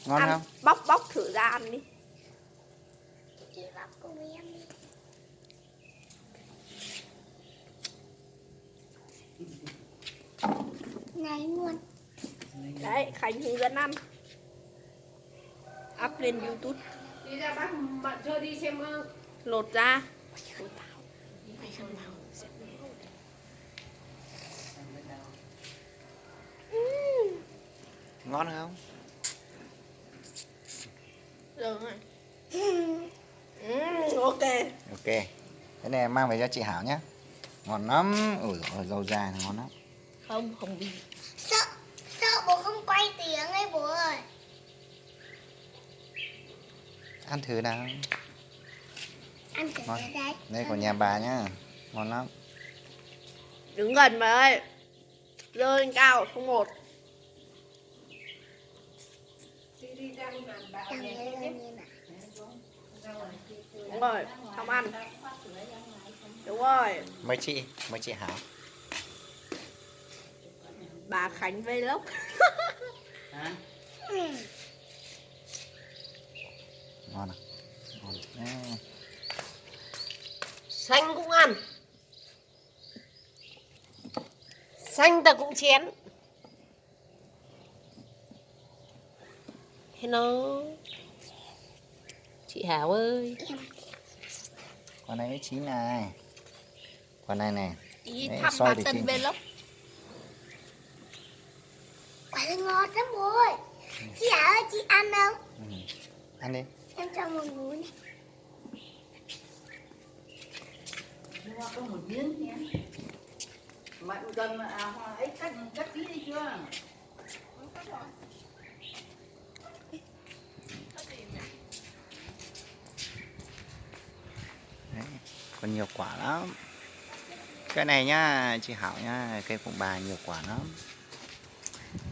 Ngon ăn, không? bóc thử ra ăn đi. Chị bóc cùng em đi. Này luôn. Đấy, Khánh hướng dẫn ăn. Up lên YouTube. Đi ra bác bạn chơi đi xem Lột ra. Ngon không? Được rồi. Ok. Ok. Cái này mang về cho chị Hảo nhé. Ngon lắm. Ui dồi, rau da này ngon lắm. Không bị. Sợ bố không quay tiếng ấy bố ơi. Ăn thử nào. Ăn thử Ngon. ở đây. Đây của nhà bà nhá. Ngon lắm. Đứng gần mà ơi. Dơ lên cao, không một. đi ra bàn bạn Cầm này lên nhé. như nào. Đúng rồi, xong ăn. Đúng rồi. Mời chị Hảo. Bà Khánh Vlog. Ngon à? Ngon. Xanh cũng ăn. Xanh ta cũng chén. Hello. Chị Hảo ơi. Con này mới chín này. Con này này. Đi Đấy, thăm soi bà để Tân chín. Vlog. Quả là ngon lắm bố ơi. Chị Hảo ơi, chị ăn không? Ừ. Ăn đi. Em cho một muỗng này. Mua có một miếng nhé. Bạn cầm ấy cắt tí đi chưa? Đấy, còn nhiều quả lắm. Cái này nhá, chị Hảo nhá, cây phụng bà nhiều quả lắm.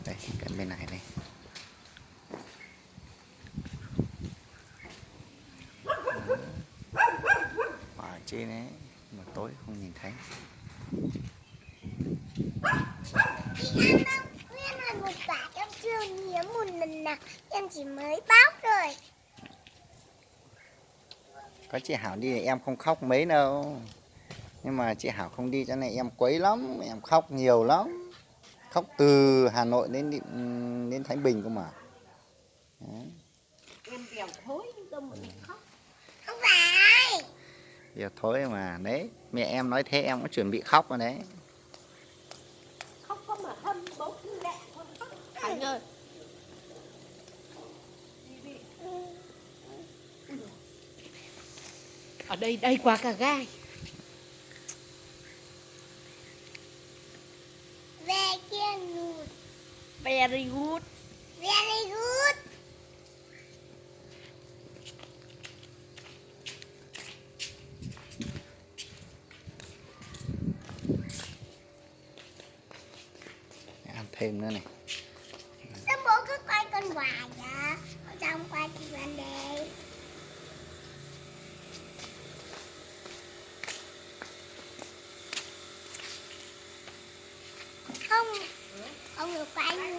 Đây, cái bên này đây. Quả ở trên đấy, mà tối không nhìn thấy. Chị ăn không? Nguyên là một quả em chưa nhiễm một lần nào. Em chỉ mới bóc rồi. Có chị Hảo đi thì em không khóc mấy đâu. Nhưng mà chị Hảo không đi cho nên em quấy lắm, em khóc nhiều lắm. Khóc từ Hà Nội đến Thái Bình cơ mà. Đấy. Em bèo thối đâu mà khóc. Không phải. Điều thôi mà đấy, mẹ em nói thế em cũng chuẩn bị khóc rồi đấy. Khóc có mà hâm bố cứ lẹ con khóc. Khánh ơi. Ở đây đầy quả cà gai. Very good. Very good. Very good. Để ăn thêm nữa này. Sao bố cứ quay con quà vậy? Sao không quay chị Văn đây? Không được quay nữa.